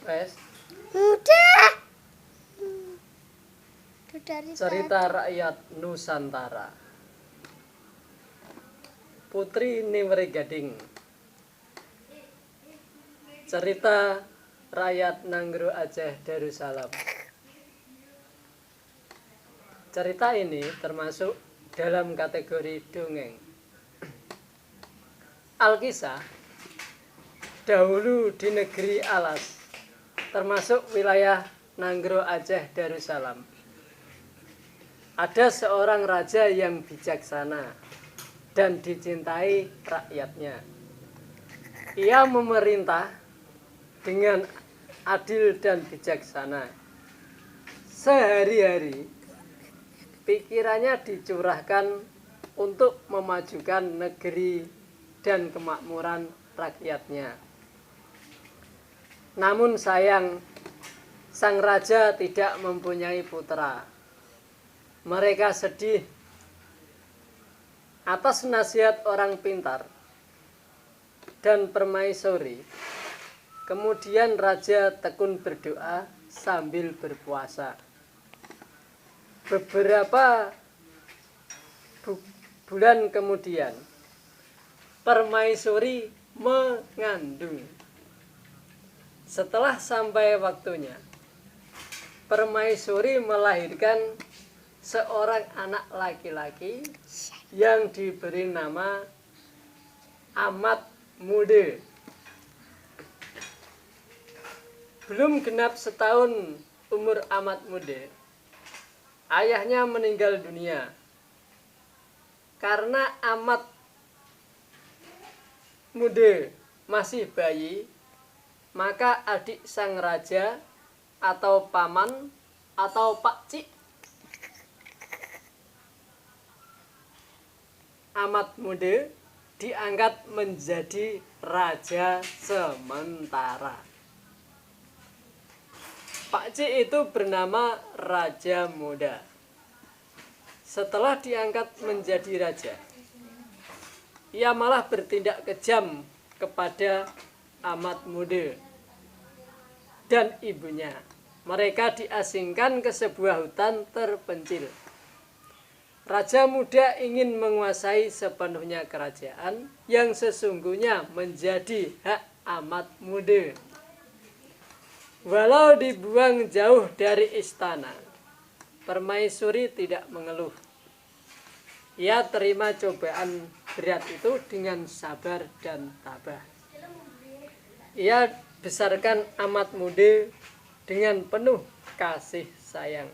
Wes. Udah. Dari Cerita rakyat Nusantara. Putri Nimri Gading. Cerita rakyat Nanggro Aceh Darussalam. Cerita ini termasuk dalam kategori dongeng. Alkisah, dahulu di negeri Alas, termasuk wilayah Nanggro Aceh Darussalam, ada seorang raja yang bijaksana dan dicintai rakyatnya. Ia memerintah dengan adil dan bijaksana. Sehari-hari pikirannya dicurahkan untuk memajukan negeri dan kemakmuran rakyatnya. Namun sayang, sang raja tidak mempunyai putra. Mereka sedih atas nasihat orang pintar dan permaisuri. Kemudian raja tekun berdoa sambil berpuasa. Beberapa bulan kemudian, permaisuri mengandung. Setelah sampai waktunya, permaisuri melahirkan seorang anak laki-laki yang diberi nama Amat Mude. Belum genap setahun umur Amat Mude, ayahnya meninggal dunia. Karena Amat Mude masih bayi, maka adik sang raja atau paman atau pakcik Amat Mude diangkat menjadi raja sementara. Pakcik itu bernama Raja Muda. Setelah diangkat menjadi raja, ia malah bertindak kejam kepada Amat Mude dan ibunya. Mereka diasingkan ke sebuah hutan terpencil. Raja Muda ingin menguasai sepenuhnya kerajaan yang sesungguhnya menjadi hak Amat Mude. Walau dibuang jauh dari istana, permaisuri tidak mengeluh. Ia terima cobaan berat itu dengan sabar dan tabah. Ia besarkan Amat Mude dengan penuh kasih sayang.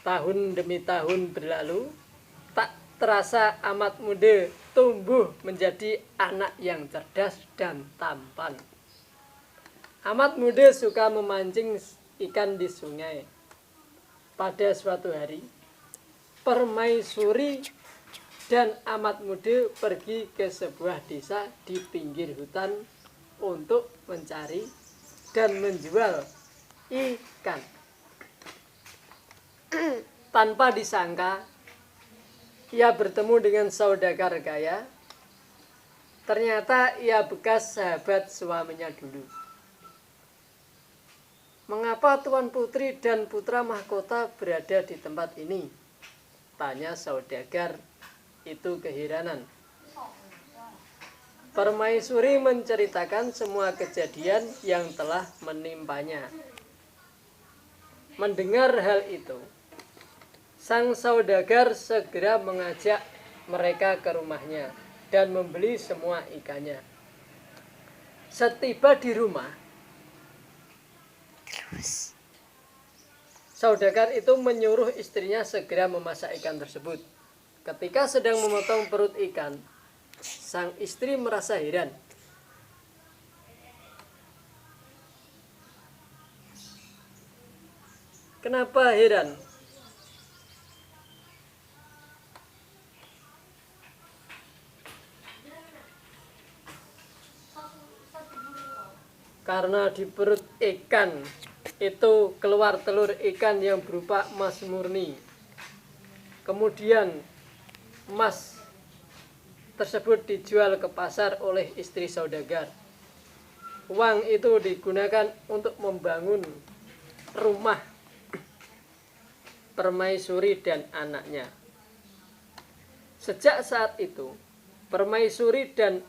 Tahun demi tahun berlalu, tak terasa Amat Mude tumbuh menjadi anak yang cerdas dan tampan. Amat Mude suka memancing ikan di sungai. Pada suatu hari, permaisuri dan Amat Mude pergi ke sebuah desa di pinggir hutan untuk mencari dan menjual ikan. Tanpa disangka, ia bertemu dengan saudagar kaya. Ternyata ia bekas sahabat suaminya dulu. "Mengapa Tuan Putri dan putra mahkota berada di tempat ini?" tanya saudagar itu keheranan. Permaisuri menceritakan semua kejadian yang telah menimpanya. Mendengar hal itu, sang saudagar segera mengajak mereka ke rumahnya dan membeli semua ikannya. Setiba di rumah, saudagar itu menyuruh istrinya segera memasak ikan tersebut. Ketika sedang memotong perut ikan, sang istri merasa heran. Kenapa heran? Karena di perut ikan itu keluar telur ikan yang berupa emas murni. Kemudian emas tersebut dijual ke pasar oleh istri saudagar. Uang itu digunakan untuk membangun rumah Permaisuri dan anaknya. Sejak saat itu, Permaisuri dan